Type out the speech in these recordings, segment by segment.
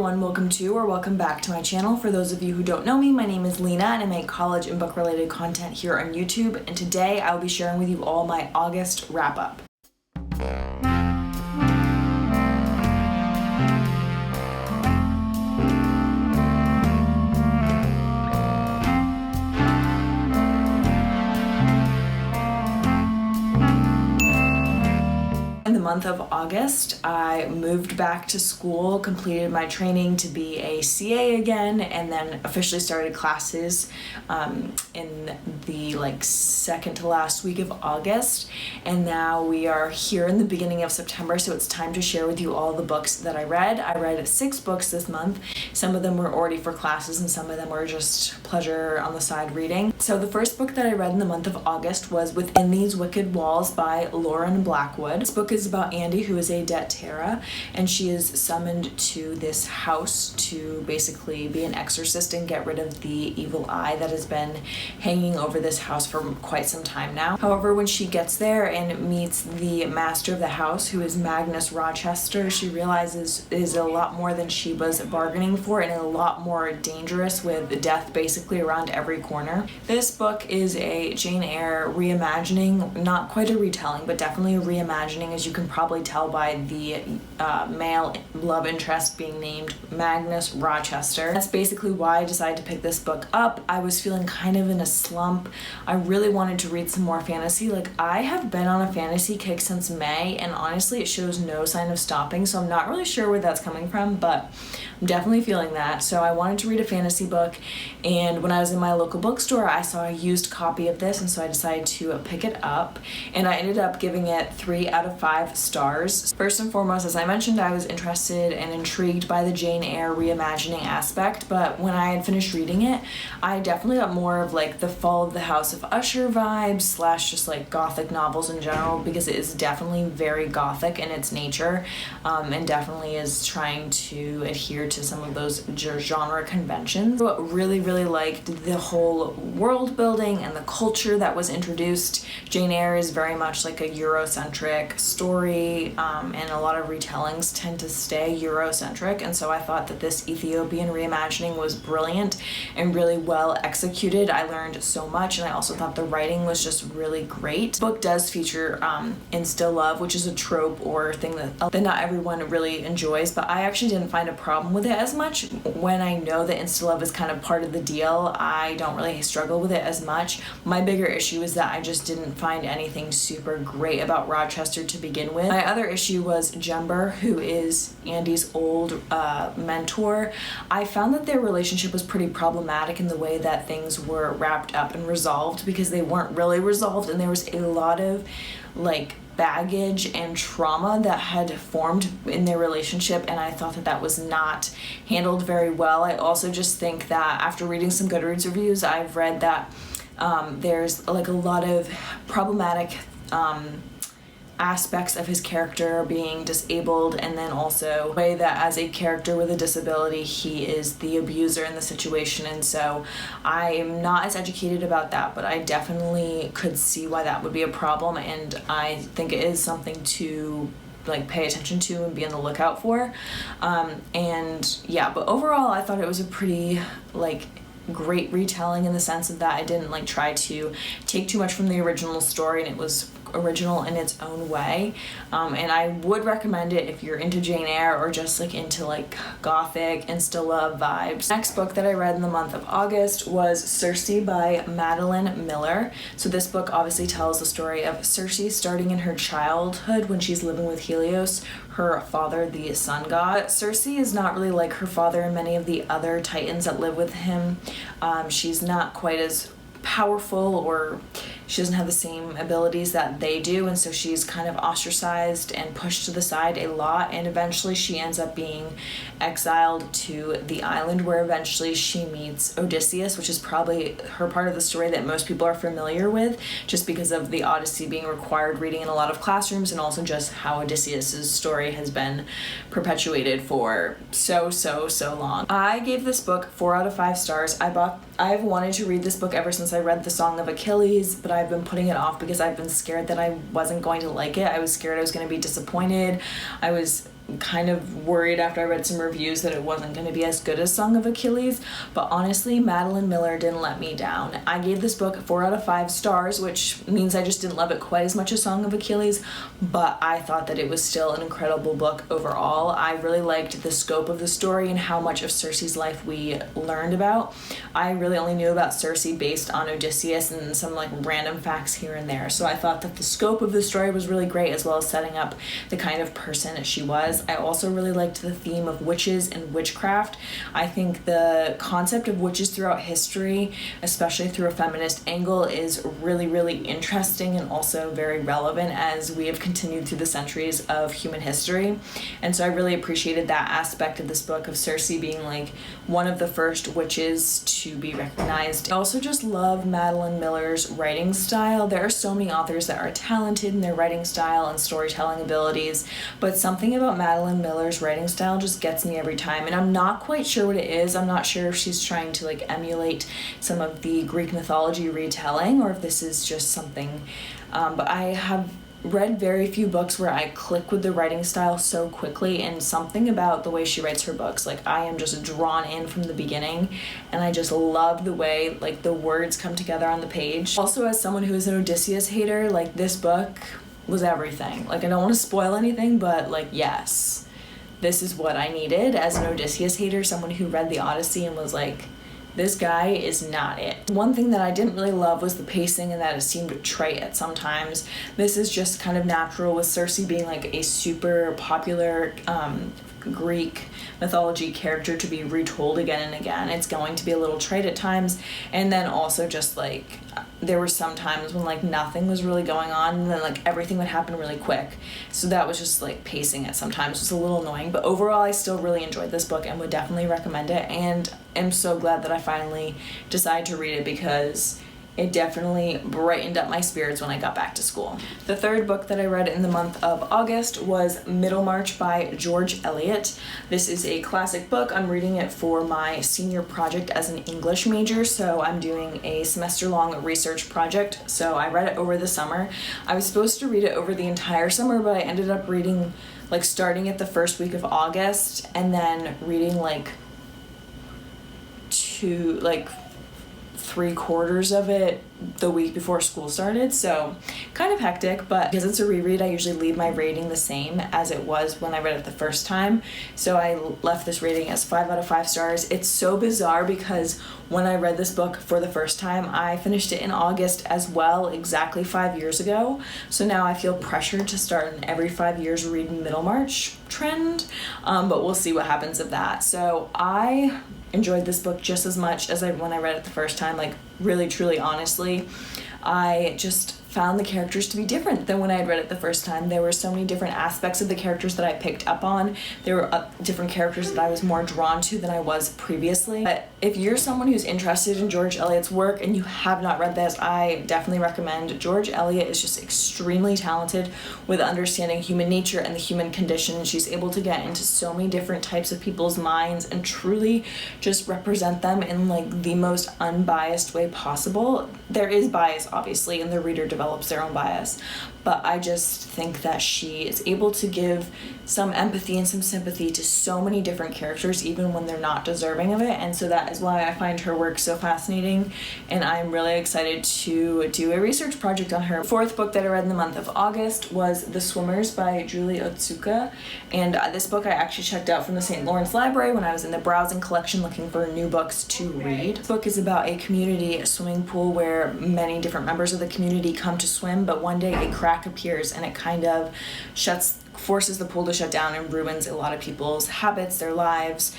everyone, welcome to or welcome back to my channel. For those of you who don't know me, my name is Lena and I make college and book related content here on YouTube, and today I'll be sharing with you all my August wrap up. In the month of August, I moved back to school, completed my training to be a CA again, and then officially started classes in the second to last week of August. And now we are here in the beginning of September, so it's time to share with you all the books that I read. I read 6 books this month. Some of them were already for classes and some of them were just pleasure on the side reading. So the first book that I read in the month of August was Within These Wicked Walls by Lauren Blackwood. This book is about Andy, who is a debtera, and she is summoned to this house to basically be an exorcist and get rid of the evil eye that has been hanging over this house for quite some time now. However, when she gets there and meets the master of the house, who is Magnus Rochester, she realizes it is a lot more than she was bargaining for and a lot more dangerous, with death basically around every corner. This book is a Jane Eyre reimagining, not quite a retelling, but definitely a reimagining, as you can probably tell by the male love interest being named Magnus Rochester. That's basically why I decided to pick this book up. I was feeling kind of in a slump. I really wanted to read some more fantasy. I have been on a fantasy kick since May, and honestly it shows no sign of stopping, so I'm not really sure where that's coming from, but I'm definitely feeling that. So I wanted to read a fantasy book, and when I was in my local bookstore I saw a used copy of this, and so I decided to pick it up, and I ended up giving it 3 out of 5 stars. First and foremost, as I mentioned, I was interested and intrigued by the Jane Eyre reimagining aspect, but when I had finished reading it, I definitely got more of the Fall of the House of Usher vibes slash just gothic novels in general, because it is definitely very gothic in its nature, and definitely is trying to adhere to some of those genre conventions. So I really liked the whole world building and the culture that was introduced. Jane Eyre is very much a Eurocentric story, and a lot of retellings tend to stay Eurocentric, and so I thought that this Ethiopian reimagining was brilliant and really well executed. I learned so much, and I also thought the writing was just really great. The book does feature insta love, which is a trope or thing that not everyone really enjoys, but I actually didn't find a problem with it as much. When I know that insta love is kind of part of the deal, I don't really struggle with it as much. My bigger issue is that I just didn't find anything super great about Rochester to begin with. My other issue was Jember, who is Andy's old mentor. I found that their relationship was pretty problematic in the way that things were wrapped up and resolved, because they weren't really resolved, and there was a lot of baggage and trauma that had formed in their relationship, and I thought that that was not handled very well. I also just think that after reading some Goodreads reviews, I've read that there's a lot of problematic aspects of his character being disabled, and then also the way that as a character with a disability he is the abuser in the situation, and so I'm not as educated about that, but I definitely could see why that would be a problem, and I think it is something to pay attention to and be on the lookout for. And yeah, but overall I thought it was a pretty great retelling, in the sense of that I didn't try to take too much from the original story, and it was original in its own way, and I would recommend it if you're into Jane Eyre or just into gothic insta love vibes. Next book that I read in the month of August was Circe by Madeline Miller. So this book obviously tells the story of Circe starting in her childhood when she's living with Helios, her father, the sun god. Circe is not really like her father and many of the other titans that live with him. She's not quite as powerful, or she doesn't have the same abilities that they do, and so she's kind of ostracized and pushed to the side a lot, and eventually she ends up being exiled to the island, where eventually she meets Odysseus, which is probably her part of the story that most people are familiar with, just because of the Odyssey being required reading in a lot of classrooms, and also just how Odysseus's story has been perpetuated for so long. I gave this book 4 out of 5 stars. I've wanted to read this book ever since I read The Song of Achilles, but I've been putting it off because I've been scared that I wasn't going to like it. I was scared I was going to be disappointed. I was kind of worried after I read some reviews that it wasn't going to be as good as Song of Achilles, but honestly, Madeline Miller didn't let me down. I gave this book 4 out of 5 stars, which means I just didn't love it quite as much as Song of Achilles, but I thought that it was still an incredible book overall. I really liked the scope of the story and how much of Circe's life we learned about. I really only knew about Circe based on Odysseus and some like random facts here and there, so I thought that the scope of the story was really great, as well as setting up the kind of person that she was. I also really liked the theme of witches and witchcraft. I think the concept of witches throughout history, especially through a feminist angle, is really, really interesting and also very relevant as we have continued through the centuries of human history. And so I really appreciated that aspect of this book, of Circe being like one of the first witches to be recognized. I also just love Madeline Miller's writing style. There are so many authors that are talented in their writing style and storytelling abilities, but something about Madeline Miller's writing style just gets me every time, and I'm not quite sure what it is. I'm not sure if she's trying to like emulate some of the Greek mythology retelling, or if this is just something, but I have read very few books where I click with the writing style so quickly, and something about the way she writes her books, like I am just drawn in from the beginning, and I just love the way like the words come together on the page. Also, as someone who is an Odysseus hater, like this book was everything. Like I don't want to spoil anything, but like yes, this is what I needed as an Odysseus hater, someone who read the Odyssey and was like, this guy is not it. One thing that I didn't really love was the pacing, and that it seemed trite at some times. This is just kind of natural with Circe being like a super popular Greek mythology character to be retold again and again. It's going to be a little trite at times, and then also just like there were some times when like nothing was really going on, and then like everything would happen really quick, so that was just like pacing it sometimes was a little annoying. But overall, I still really enjoyed this book and would definitely recommend it, and I'm so glad that I finally decided to read it because it definitely brightened up my spirits when I got back to school. The third book that I read in the month of August was Middlemarch by George Eliot. This is a classic book. I'm reading it for my senior project as an English major, so I'm doing a semester-long research project. So I read it over the summer. I was supposed to read it over the entire summer, but I ended up reading, like starting at the first week of August, and then reading like 3/4 of it the week before school started, so kind of hectic. But because it's a reread, I usually leave my rating the same as it was when I read it the first time, so I left this rating as 5 out of 5 stars. It's so bizarre because when I read this book for the first time, I finished it in August as well, exactly 5 years ago, so now I feel pressured to start an every 5 years read Middlemarch trend, but we'll see what happens of that. So I enjoyed this book just as much as when I read it the first time. Like really, truly, honestly, I just found the characters to be different than when I had read it the first time. There were so many different aspects of the characters that I picked up on. There were different characters that I was more drawn to than I was previously. But if you're someone who's interested in George Eliot's work and you have not read this, I definitely recommend. George Eliot is just extremely talented with understanding human nature and the human condition. She's able to get into so many different types of people's minds and truly just represent them in like the most unbiased way possible. There is bias, obviously, and the reader develops their own bias, but I just think that she is able to give some empathy and some sympathy to so many different characters, even when they're not deserving of it, and so that is why I find her work so fascinating, and I'm really excited to do a research project on her. Fourth book that I read in the month of August was The Swimmers by Julie Otsuka, and this book I actually checked out from the St. Lawrence Library when I was in the browsing collection looking for new books to read. This book is about a community swimming pool where many different members of the community come to swim, but one day a crack appears and it kind of forces the pool to shut down and ruins a lot of people's habits, their lives,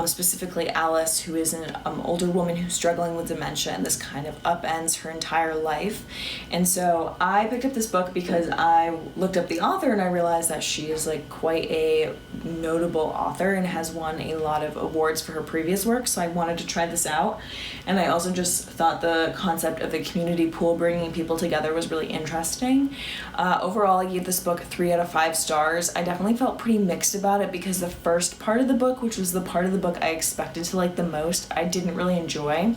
specifically Alice, who is an older woman who's struggling with dementia, and this kind of upends her entire life. And so I picked up this book because I looked up the author and I realized that she is like quite a notable author and has won a lot of awards for her previous work, so I wanted to try this out. And I also just thought the concept of a community pool bringing people together was really interesting. Overall, I gave this book 3 out of 5 stars. stars. I definitely felt pretty mixed about it because the first part of the book, which was the part of the book I expected to like the most, I didn't really enjoy.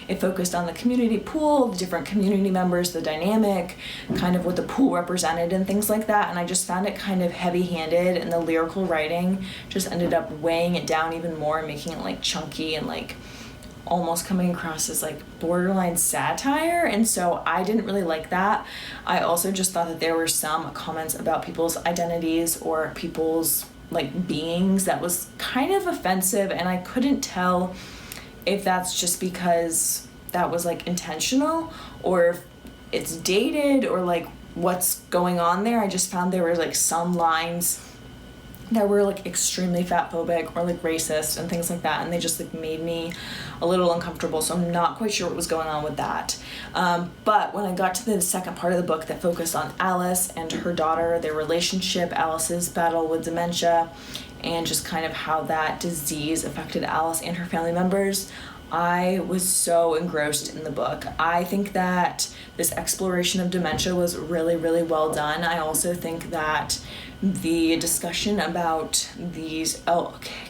It focused on the community pool, the different community members, the dynamic, kind of what the pool represented and things like that, and I just found it kind of heavy-handed, and the lyrical writing just ended up weighing it down even more and making it like chunky and like almost coming across as like borderline satire, and so I didn't really like that. I also just thought that there were some comments about people's identities or people's like beings that was kind of offensive, and I couldn't tell if that's just because that was like intentional or if it's dated or like what's going on there. I just found there were like some lines that were like extremely fatphobic or like racist and things like that, and they just like made me a little uncomfortable, so I'm not quite sure what was going on with that. But when I got to the second part of the book that focused on Alice and her daughter, their relationship, Alice's battle with dementia, and just kind of how that disease affected Alice and her family members, I was so engrossed in the book. I think that this exploration of dementia was really, really well done. I also think that the discussion about these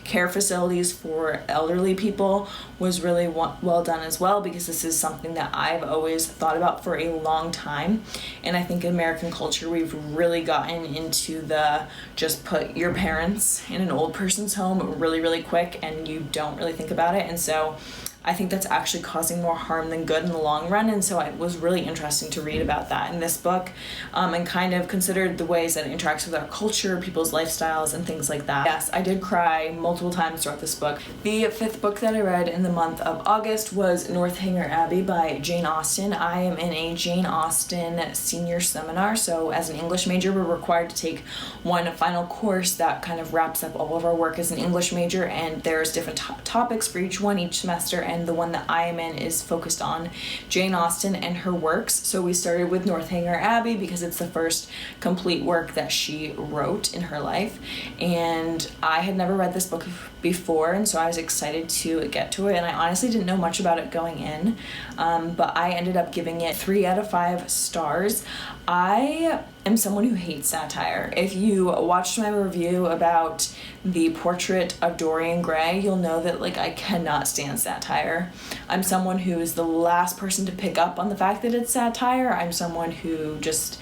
care facilities for elderly people was really well done as well, because this is something that I've always thought about for a long time, and I think in American culture we've really gotten into the just put your parents in an old person's home really, really quick and you don't really think about it, and so I think that's actually causing more harm than good in the long run, and so it was really interesting to read about that in this book, and kind of considered the ways that it interacts with our culture, people's lifestyles, and things like that. Yes, I did cry multiple times throughout this book. The fifth book that I read in the month of August was Northanger Abbey by Jane Austen. I am in a Jane Austen senior seminar, so as an English major, we're required to take one final course that kind of wraps up all of our work as an English major, and there's different topics for each one each semester, and the one that I am in is focused on Jane Austen and her works. So we started with Northanger Abbey because it's the first complete work that she wrote in her life, and I had never read this book before, and so I was excited to get to it, and I honestly didn't know much about it going in, but I ended up giving it 3 out of 5 stars. I am someone who hates satire. If you watched my review about the portrait of Dorian Gray, you'll know that like I cannot stand satire. I'm someone who is the last person to pick up on the fact that it's satire. I'm someone who just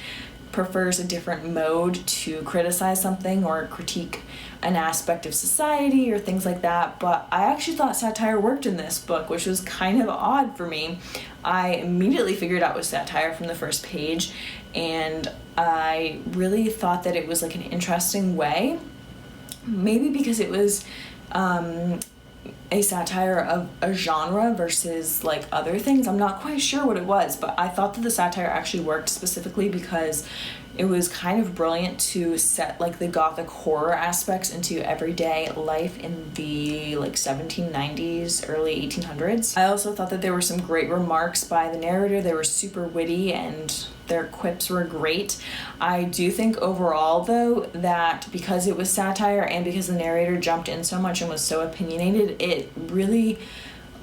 prefers a different mode to criticize something or critique an aspect of society or things like that, but I actually thought satire worked in this book, which was kind of odd for me. I immediately figured out it was satire from the first page, and I really thought that it was like an interesting way, maybe because it was a satire of a genre versus like other things. I'm not quite sure what it was, but I thought that the satire actually worked specifically because it was kind of brilliant to set like the gothic horror aspects into everyday life in the like 1790s, early 1800s. I also thought that there were some great remarks by the narrator. They were super witty and their quips were great. I do think overall though that because it was satire and because the narrator jumped in so much and was so opinionated, it really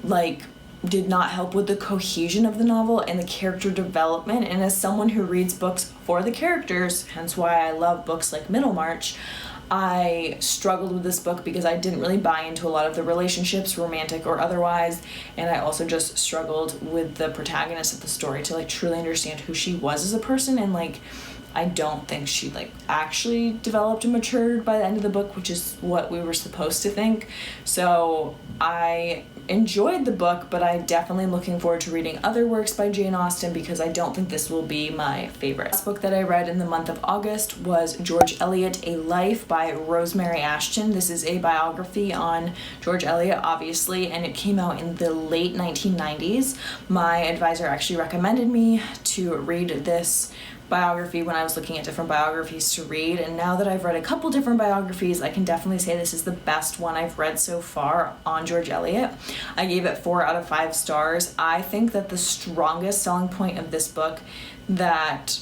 like did not help with the cohesion of the novel and the character development. And as someone who reads books for the characters, hence why I love books like Middlemarch, I struggled with this book because I didn't really buy into a lot of the relationships, romantic or otherwise, and I also just struggled with the protagonist of the story to like truly understand who she was as a person, and like I don't think she like actually developed and matured by the end of the book, which is what we were supposed to think. So I enjoyed the book, but I definitely am looking forward to reading other works by Jane Austen because I don't think this will be my favorite. The last book that I read in the month of August was George Eliot, A Life by Rosemary Ashton. This is a biography on George Eliot, obviously, and it came out in the late 1990s. My advisor actually recommended me to read this biography when I was looking at different biographies to read, and now that I've read a couple different biographies, I can definitely say this is the best one I've read so far on George Eliot. I gave it 4 out of 5 stars. I think that the strongest selling point of this book that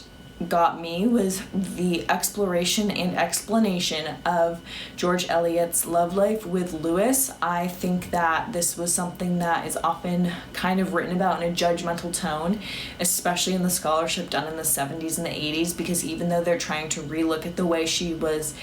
got me was the exploration and explanation of George Eliot's love life with Lewis. I think that this was something that is often kind of written about in a judgmental tone, especially in the scholarship done in the 70s and the 80s, because even though they're trying to relook at the way she was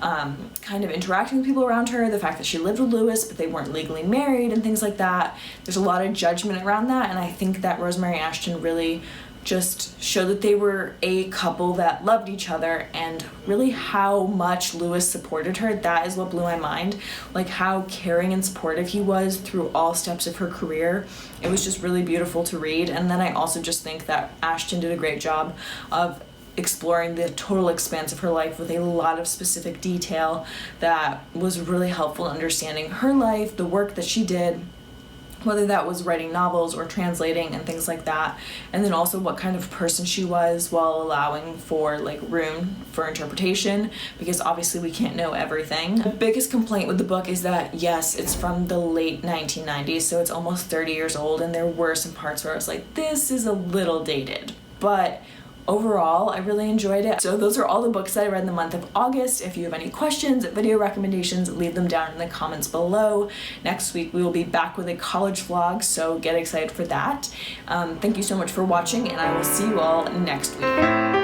kind of interacting with people around her, the fact that she lived with Lewis but they weren't legally married and things like that, there's a lot of judgment around that, and I think that Rosemary Ashton really just showed that they were a couple that loved each other, and really how much Lewis supported her. That is what blew my mind, like how caring and supportive he was through all steps of her career. It was just really beautiful to read. And then I also just think that Ashton did a great job of exploring the total expanse of her life with a lot of specific detail that was really helpful in understanding her life, the work that she did, whether that was writing novels or translating and things like that, and then also what kind of person she was, while allowing for like room for interpretation, because obviously we can't know everything. The biggest complaint with the book is that yes, it's from the late 1990s, so it's almost 30 years old, and there were some parts where I was like, this is a little dated, but overall, I really enjoyed it. So those are all the books that I read in the month of August. If you have any questions, video recommendations, leave them down in the comments below. Next week, we will be back with a college vlog, so get excited for that. Thank you so much for watching, and I will see you all next week.